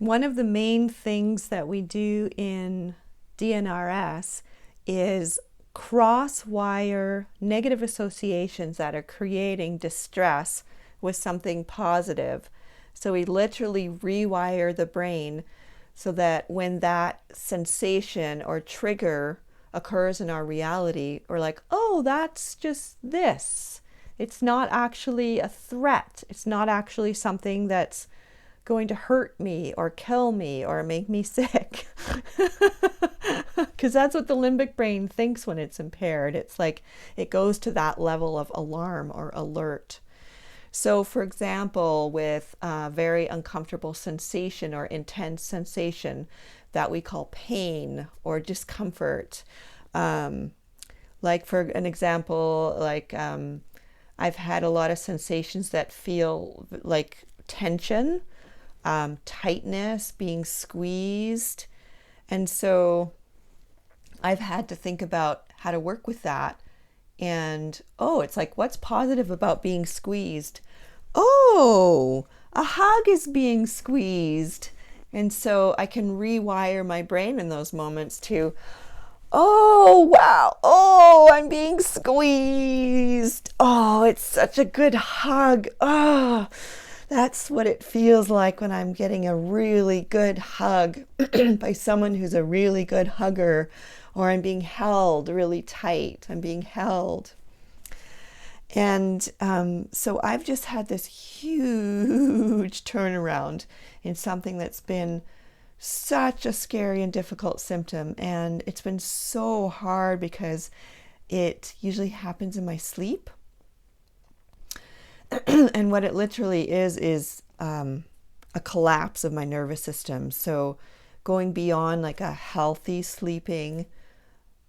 One of the main things that we do in DNRS is cross-wire negative associations that are creating distress with something positive. So we literally rewire the brain so that when that sensation or trigger occurs in our reality, we're like, oh, that's just this. It's not actually a threat. It's not actually something that's going to hurt me or kill me or make me sick. Because that's what the limbic brain thinks when it's impaired. It's like it goes to that level of alarm or alert. So, for example, with a very uncomfortable sensation or intense sensation that we call pain or discomfort, like for an example, I've had a lot of sensations that feel like tension, tightness, being squeezed. And so I've had to think about how to work with that. And oh, it's like, what's positive about being squeezed? Oh, a hug is being squeezed. And so I can rewire my brain in those moments to, oh, wow. Oh, I'm being squeezed. Oh, it's such a good hug. Oh, that's what it feels like when I'm getting a really good hug by someone who's a really good hugger, or I'm being held really tight. I'm being held. And so I've just had this huge turnaround in something that's been such a scary and difficult symptom. And it's been so hard because it usually happens in my sleep. And what it literally is a collapse of my nervous system. So going beyond like a healthy sleeping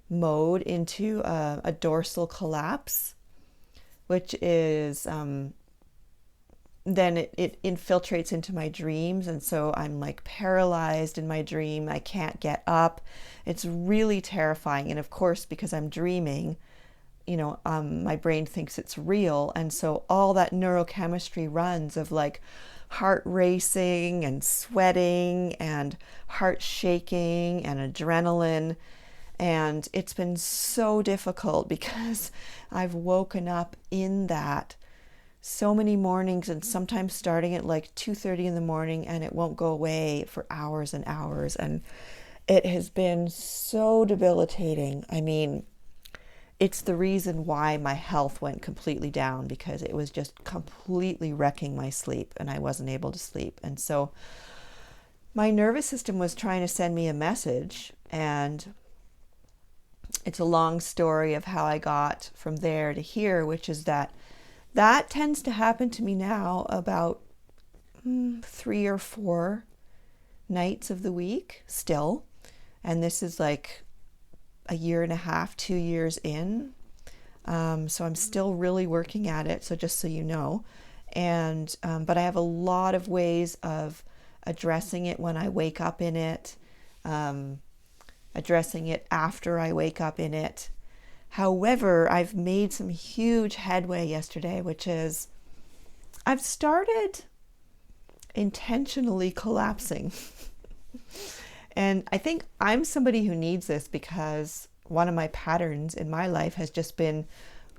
mode into a dorsal collapse, which is then it infiltrates into my dreams. And so I'm like paralyzed in my dream. I can't get up. It's really terrifying. And of course, because I'm dreaming, my brain thinks it's real. And so all that neurochemistry runs of like heart racing and sweating and heart shaking and adrenaline. And it's been so difficult because I've woken up in that so many mornings, and sometimes starting at like 2:30 in the morning, and it won't go away for hours and hours. And it has been so debilitating. I mean, it's the reason why my health went completely down, because it was just completely wrecking my sleep and I wasn't able to sleep. And so my nervous system was trying to send me a message, and it's a long story of how I got from there to here, which is that tends to happen to me now about 3 or 4 nights of the week still. And this is like a year and a half, 2 years in. So I'm still really working at it. So just so you know. And, but I have a lot of ways of addressing it when I wake up in it, addressing it after I wake up in it. However, I've made some huge headway yesterday, which is I've started intentionally collapsing. And I think I'm somebody who needs this, because one of my patterns in my life has just been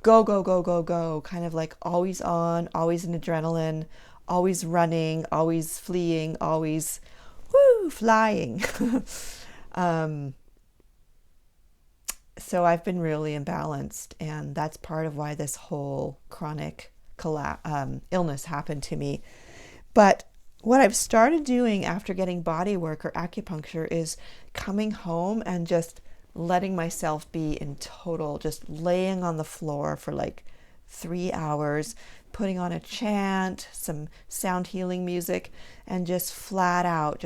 go, go, go, go, go, kind of like always on, always in adrenaline, always running, always fleeing, always flying. So I've been really imbalanced, and that's part of why this whole chronic illness happened to me. But what I've started doing after getting body work or acupuncture is coming home and just letting myself be in total, just laying on the floor for like 3 hours, putting on a chant, some sound healing music, and just flat out,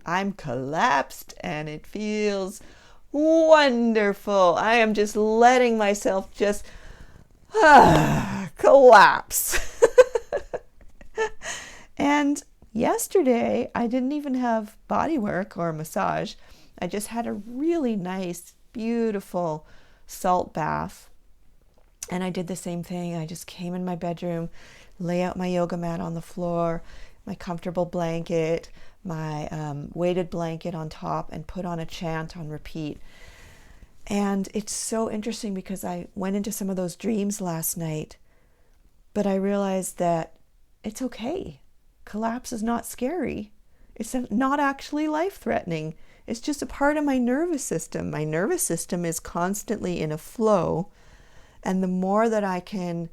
I'm collapsed, and it feels wonderful. I am just letting myself just collapse. And yesterday, I didn't even have body work or massage. I just had a really nice, beautiful salt bath. And I did the same thing. I just came in my bedroom, lay out my yoga mat on the floor, my comfortable blanket, my weighted blanket on top, and put on a chant on repeat. And it's so interesting because I went into some of those dreams last night, but I realized that it's okay. Collapse is not scary. It's not actually life-threatening. It's just a part of my nervous system. My nervous system is constantly in a flow, and the more that I can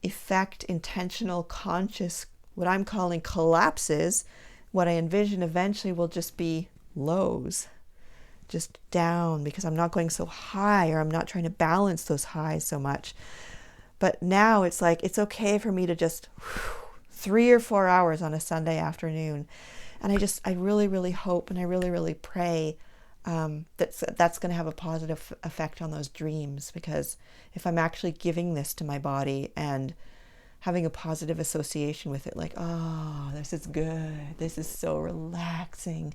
effect intentional, conscious, what I'm calling collapses, what I envision eventually will just be lows, just down, because I'm not going so high, or I'm not trying to balance those highs so much. But now it's like, it's okay for me to just 3 or 4 hours on a Sunday afternoon. And I really, really hope, and I really, really pray that's going to have a positive effect on those dreams, because if I'm actually giving this to my body and having a positive association with it, like, oh, this is good, this is so relaxing,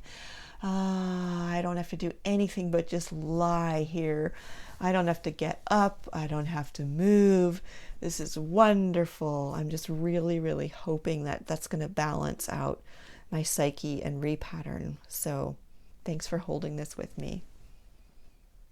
I don't have to do anything but just lie here, I don't have to get up, I don't have to move, this is wonderful. I'm just really, really hoping that that's going to balance out my psyche and repattern. So thanks for holding this with me.